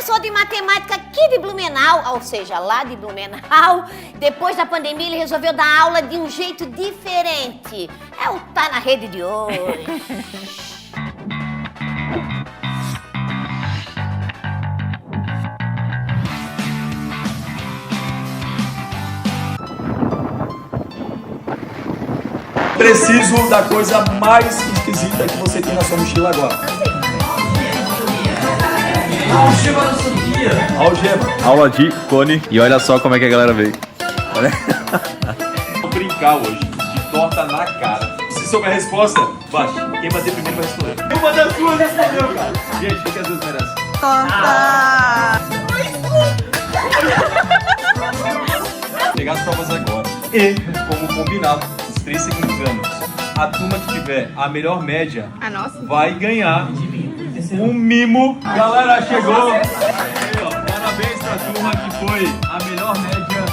professor de matemática aqui de Blumenau, ou seja, lá de Blumenau. Depois da pandemia, ele resolveu dar aula de um jeito diferente. É o Tá na Rede de hoje. Preciso da coisa mais esquisita que você tem na sua mochila agora. Algema da Sofia. Algema. Aula de cone. E olha só como é que a galera veio. Olha. Vou brincar hoje de torta na cara. Se souber a resposta, baixe. Quem bater primeiro vai responder. Uma das duas respondeu, cara. Gente, o que as duas merecem? Vou pegar as provas agora. E, como combinado, os 3 segundos anos, a turma que tiver a melhor média vai ganhar um mimo. Galera, chegou! Parabéns pra turma que foi a melhor média.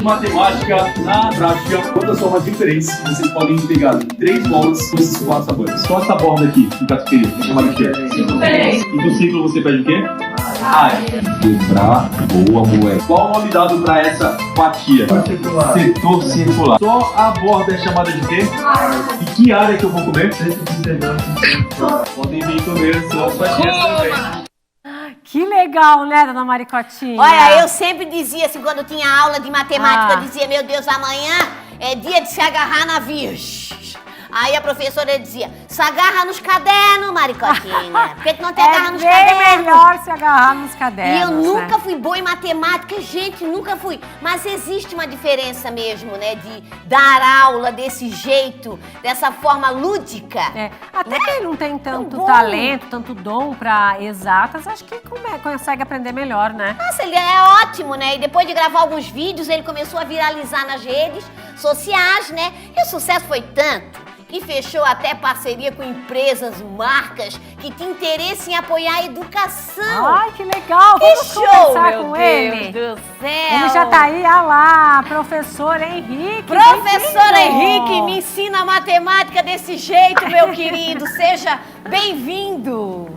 Matemática na prática, quantas formas diferentes vocês podem pegar 3 bolas com esses 4 sabores? Só essa borda aqui, no catupiry, é chamada de quê? E do círculo você pede o quê? Quebrar, boa moeda. Qual o nome dado pra essa fatia? Setor circular. Só a borda é chamada de quê? E que área que eu vou comer? Podem vir comer suas fatias também. Que legal, né, dona Maricotinha? Olha, eu sempre dizia assim, quando tinha aula de matemática, eu dizia, meu Deus, amanhã é dia de se agarrar na virgem. Aí a professora dizia, se agarra nos cadernos, Maricotinha. Por que não te agarra nos cadernos? É melhor se agarrar nos cadernos. E eu nunca né? fui boa em matemática, gente, nunca fui. Mas existe uma diferença mesmo, né, de dar aula desse jeito, dessa forma lúdica. É. Até quem não tem tanto bom. talento, tanto dom pra exatas, acho que consegue aprender melhor, né? Nossa, ele é ótimo, né? E depois de gravar alguns vídeos, ele começou a viralizar nas redes sociais, né? E o sucesso foi tanto que fechou até parceria com empresas, marcas que tinham interesse em apoiar a educação. Ai, que legal! Que Vamos show, conversar meu com Deus ele. do céu! Ele já tá aí, olha lá, professor Henrique. Professor bem-vindo. Henrique, me ensina matemática desse jeito, meu querido. Seja bem-vindo.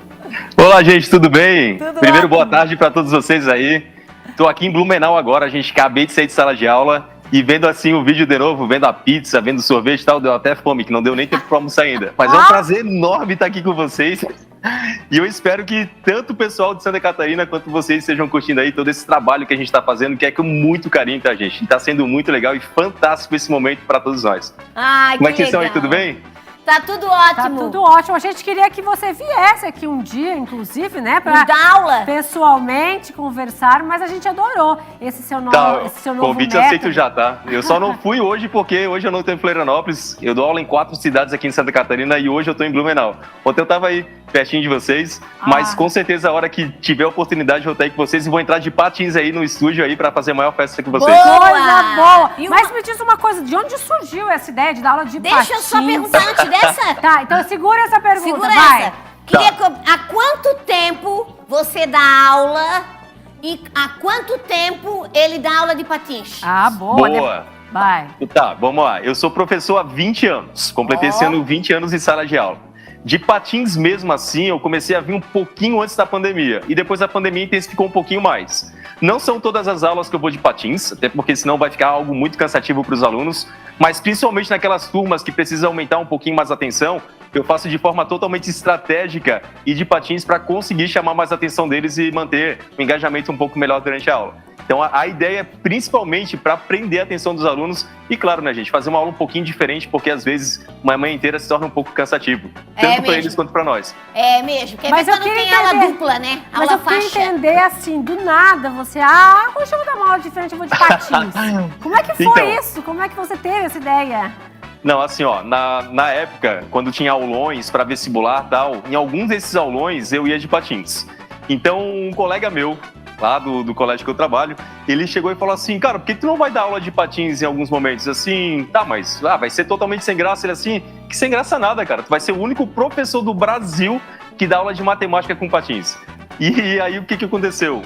Olá, gente, tudo bem? Tudo Primeiro, ótimo. boa tarde para todos vocês aí. Tô aqui em Blumenau agora, a gente acabei de sair de sala de aula e vendo assim o vídeo de novo, vendo a pizza, vendo o sorvete e tal, deu até fome, que não deu nem tempo para almoçar ainda. Mas é um prazer enorme estar aqui com vocês. E eu espero que tanto o pessoal de Santa Catarina quanto vocês estejam curtindo aí todo esse trabalho que a gente está fazendo, que é com muito carinho, tá, gente? Está sendo muito legal e fantástico esse momento para todos nós. Ai, Como é que vocês estão aí, legal. tudo bem? Tá tudo ótimo. Tá tudo ótimo. A gente queria que você viesse aqui um dia, inclusive, né? Pra dar aula. pessoalmente conversar, mas a gente adorou esse seu novo, esse seu novo convite método. aceito já, tá? Eu só não fui hoje porque hoje eu não estou em Florianópolis. Eu dou aula em 4 cidades aqui em Santa Catarina e hoje eu estou em Blumenau. Ontem eu tava aí pertinho de vocês, mas com certeza a hora que tiver a oportunidade eu vou estar aí com vocês e vou entrar de patins aí no estúdio aí para fazer a maior festa com vocês. Boa! Coisa boa! E Mas me diz uma coisa, de onde surgiu essa ideia de dar aula de patins? Deixa eu só perguntar antes dessa. Tá, então segura essa pergunta, Segura vai. essa. Queria há quanto tempo você dá aula e há quanto tempo ele dá aula de patins? Ah, boa. Boa! Vai. Tá, vamos lá. Eu sou professor há 20 anos. Completei esse ano 20 anos em sala de aula. De patins mesmo assim, eu comecei a vir um pouquinho antes da pandemia. E depois da pandemia intensificou um pouquinho mais. Não são todas as aulas que eu vou de patins, até porque senão vai ficar algo muito cansativo para os alunos. Mas principalmente naquelas turmas que precisam aumentar um pouquinho mais a atenção, eu faço de forma totalmente estratégica e de patins para conseguir chamar mais a atenção deles e manter o engajamento um pouco melhor durante a aula. Então a ideia é principalmente para prender a atenção dos alunos e, claro, né, gente, fazer uma aula um pouquinho diferente, porque às vezes uma manhã inteira se torna um pouco cansativo, tanto para eles quanto para nós. É mesmo, quer Mas ver eu quando queria tem aula entender. dupla, né? Mas Aula eu queria faixa. entender assim, do nada, você, hoje eu vou dar uma aula diferente, eu vou de patins. Como é que foi Então. isso? Como é que você teve essa ideia? Não, assim, ó, na época, quando tinha aulões para vestibular e tal, em alguns desses aulões eu ia de patins. Então, um colega meu, lá do colégio que eu trabalho, ele chegou e falou assim, cara, por que tu não vai dar aula de patins em alguns momentos? Assim, tá, mas vai ser totalmente sem graça. Ele assim, que sem graça nada, cara. Tu vai ser o único professor do Brasil que dá aula de matemática com patins. E aí, o que aconteceu?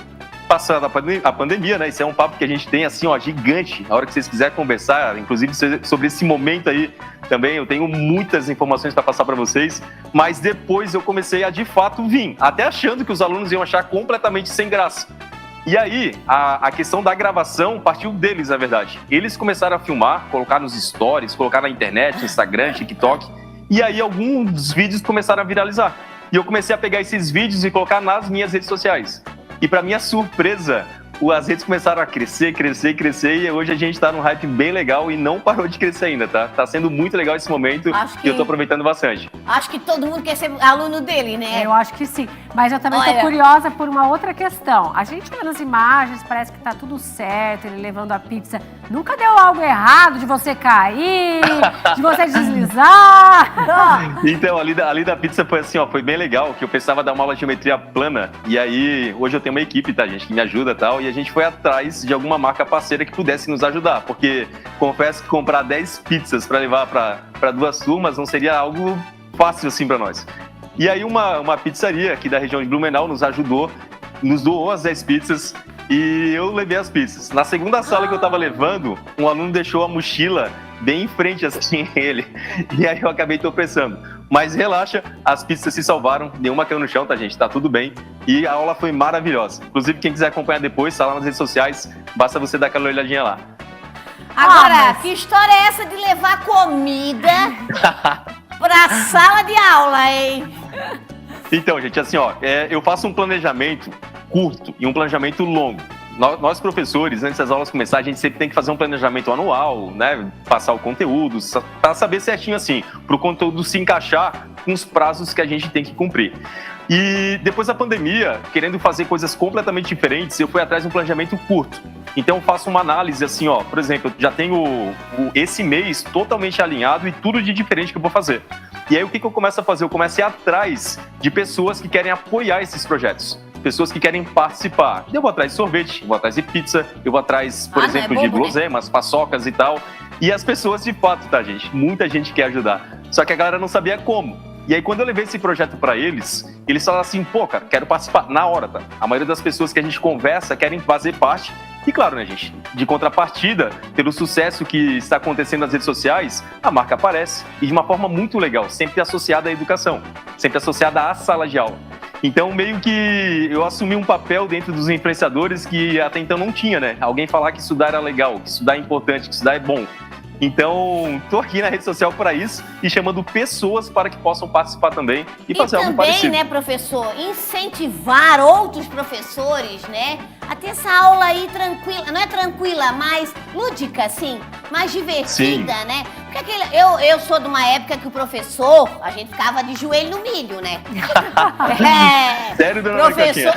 Passando a pandemia, né? Isso é um papo que a gente tem, assim, ó, gigante. A hora que vocês quiserem conversar, inclusive sobre esse momento aí também, eu tenho muitas informações para passar para vocês, mas depois eu comecei a de fato vir, até achando que os alunos iam achar completamente sem graça. E aí, a questão da gravação partiu deles, na verdade. Eles começaram a filmar, colocar nos stories, colocar na internet, Instagram, TikTok, e aí alguns vídeos começaram a viralizar. E eu comecei a pegar esses vídeos e colocar nas minhas redes sociais. E para minha surpresa, as redes começaram a crescer, e hoje a gente tá num hype bem legal e não parou de crescer ainda, tá? Tá sendo muito legal esse momento e eu tô aproveitando bastante. Acho que todo mundo quer ser aluno dele, né? Eu acho que sim. Mas eu também tô curiosa por uma outra questão. A gente vê nas imagens, parece que tá tudo certo, ele levando a pizza. Nunca deu algo errado de você cair, de você deslizar? Então, ali da pizza foi assim, ó, foi bem legal, que eu precisava dar uma aula de geometria plana. E aí, hoje eu tenho uma equipe, tá, gente, que me ajuda e tal. E a gente foi atrás de alguma marca parceira que pudesse nos ajudar. Porque, confesso que comprar 10 pizzas para levar para 2 turmas não seria algo fácil assim para nós. E aí uma pizzaria aqui da região de Blumenau nos ajudou, nos doou as 10 pizzas e eu levei as pizzas. Na segunda sala que eu tava levando, um aluno deixou a mochila bem em frente assim ele, e aí eu acabei tropeçando. Mas relaxa, as pizzas se salvaram, nenhuma caiu no chão, tá, gente? Tá tudo bem. E a aula foi maravilhosa. Inclusive, quem quiser acompanhar depois, tá lá nas redes sociais, basta você dar aquela olhadinha lá. Agora, que história é essa de levar comida pra sala de aula, hein? Então, gente, assim, ó, eu faço um planejamento curto e um planejamento longo. Nós, professores, antes das aulas começarem, a gente sempre tem que fazer um planejamento anual, né? Passar o conteúdo, para saber certinho, assim, para o conteúdo se encaixar com os prazos que a gente tem que cumprir. E depois da pandemia, querendo fazer coisas completamente diferentes, eu fui atrás de um planejamento curto. Então, eu faço uma análise, assim, ó, por exemplo, eu já tenho esse mês totalmente alinhado e tudo de diferente que eu vou fazer. E aí, o que eu começo a fazer? Eu começo a ir atrás de pessoas que querem apoiar esses projetos. Pessoas que querem participar. Eu vou atrás de sorvete, eu vou atrás de pizza, eu vou atrás, por exemplo, de guloseimas, paçocas e tal. E as pessoas, de fato, tá, gente? Muita gente quer ajudar. Só que a galera não sabia como. E aí, quando eu levei esse projeto pra eles falaram assim, pô, cara, quero participar. Na hora, tá? A maioria das pessoas que a gente conversa querem fazer parte. E claro, né, gente? De contrapartida, pelo sucesso que está acontecendo nas redes sociais, a marca aparece. E de uma forma muito legal, sempre associada à educação. Sempre associada à sala de aula. Então, meio que eu assumi um papel dentro dos influenciadores que até então não tinha, né? Alguém falar que estudar era legal, que estudar é importante, que estudar é bom. Então, tô aqui na rede social para isso e chamando pessoas para que possam participar também e fazer algo parecido. E também, né, professor, incentivar outros professores, né, a ter essa aula aí tranquila, não é tranquila, mas lúdica, assim, mais divertida, né? Porque eu sou de uma época que o professor, a gente ficava de joelho no milho, né? Sério, dona professor,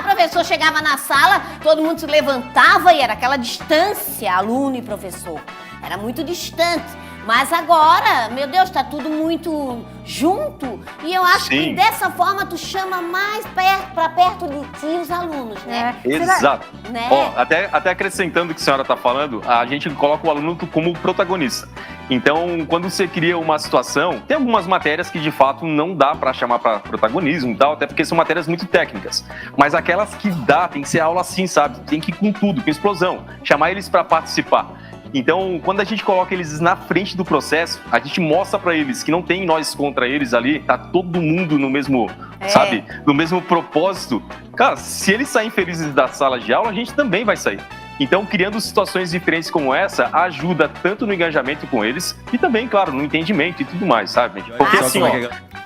professor chegava na sala, todo mundo se levantava e era aquela distância, aluno e professor. Era muito distante. Mas agora, meu Deus, tá tudo muito junto. E eu acho que dessa forma tu chama mais pra perto de ti os alunos, né? Exato. Né? Ó, até acrescentando o que a senhora tá falando, a gente coloca o aluno como protagonista. Então, quando você cria uma situação, tem algumas matérias que de fato não dá para chamar para protagonismo e tal, até porque são matérias muito técnicas. Mas aquelas que dá, tem que ser aula assim, sabe? Tem que ir com tudo, com explosão. Chamar eles para participar. Então, quando a gente coloca eles na frente do processo, a gente mostra para eles que não tem nós contra eles ali, tá todo mundo no mesmo, sabe, no mesmo propósito. Cara, se eles saírem felizes da sala de aula, a gente também vai sair. Então, criando situações diferentes como essa, ajuda tanto no engajamento com eles e também, claro, no entendimento e tudo mais, sabe? Porque assim, ó,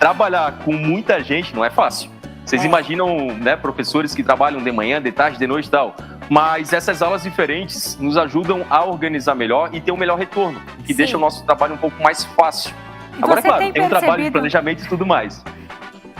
trabalhar com muita gente não é fácil. Vocês imaginam, né, professores que trabalham de manhã, de tarde, de noite e tal. Mas essas aulas diferentes nos ajudam a organizar melhor e ter um melhor retorno, que deixa o nosso trabalho um pouco mais fácil. Agora, claro, tem um trabalho de planejamento e tudo mais.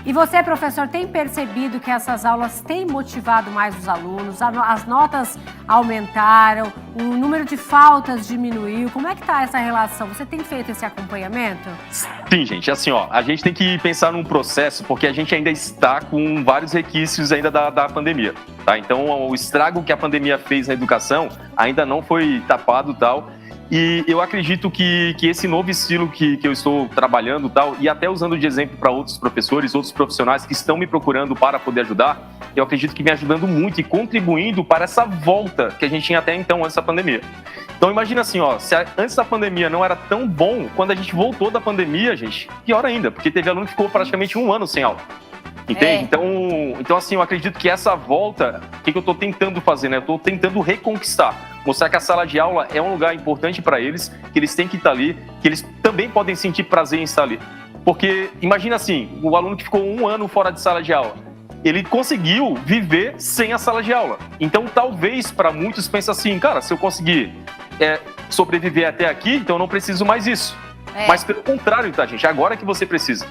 E você, professor, tem percebido que essas aulas têm motivado mais os alunos? As notas aumentaram, o número de faltas diminuiu. Como é que está essa relação? Você tem feito esse acompanhamento? Sim, gente. Assim, ó, a gente tem que pensar num processo, porque a gente ainda está com vários requisitos ainda da pandemia, tá? Então, o estrago que a pandemia fez na educação ainda não foi tapado e tal. E eu acredito que esse novo estilo que eu estou trabalhando tal, e até usando de exemplo para outros professores, outros profissionais que estão me procurando para poder ajudar, eu acredito que me ajudando muito e contribuindo para essa volta que a gente tinha até então antes da pandemia. Então imagina assim, ó, se antes da pandemia não era tão bom, quando a gente voltou da pandemia, gente, pior ainda, porque teve aluno que ficou praticamente 1 ano sem aula. Entende? Então, assim, eu acredito que essa volta, o que eu estou tentando fazer, né? Eu estou tentando reconquistar, mostrar que a sala de aula é um lugar importante para eles, que eles têm que estar ali, que eles também podem sentir prazer em estar ali. Porque, imagina assim, o aluno que ficou 1 ano fora de sala de aula, ele conseguiu viver sem a sala de aula. Então, talvez, para muitos, pensem assim, cara, se eu conseguir sobreviver até aqui, então eu não preciso mais isso. Mas, pelo contrário, tá, gente? Agora que você precisa.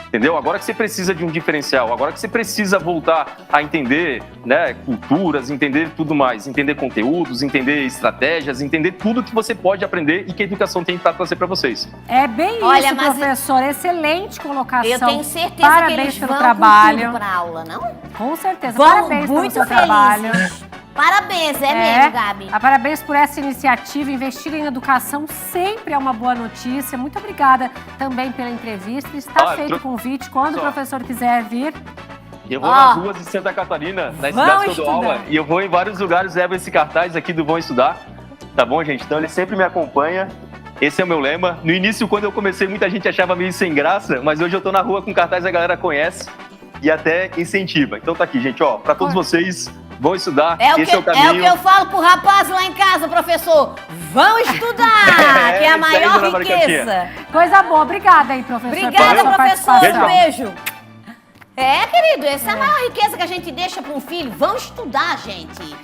Entendeu? Agora que você precisa de um diferencial, agora que você precisa voltar a entender, né, culturas, entender tudo mais, entender conteúdos, entender estratégias, entender tudo que você pode aprender e que a educação tem para trazer para vocês. É bem Olha, isso, mas professor. Excelente colocação. Eu tenho certeza Parabéns que eles pelo vão trabalho. com tudo pra aula, não? Com certeza. Vão Parabéns pelo muito seu felizes. trabalho. Parabéns, mesmo, Gabi. Parabéns por essa iniciativa. Investir em educação sempre é uma boa notícia. Muito obrigada também pela entrevista. Está feito o convite. Quando o professor quiser vir. Eu vou nas ruas de Santa Catarina, na cidade que eu dou aula, e eu vou em vários lugares, levo esse cartaz aqui do Vão Estudar. Tá bom, gente? Então ele sempre me acompanha. Esse é o meu lema. No início, quando eu comecei, muita gente achava meio sem graça, mas hoje eu tô na rua com cartaz, a galera conhece e até incentiva. Então tá aqui, gente, ó, para todos vocês. Vão estudar, esse é o caminho. É o que eu falo pro rapaz lá em casa, professor. Vão estudar, que é a maior riqueza. Coisa boa. Obrigada aí, professor. Obrigada, professor. Participação. Um beijo. Querido, essa é a maior riqueza que a gente deixa para um filho. Vão estudar, gente.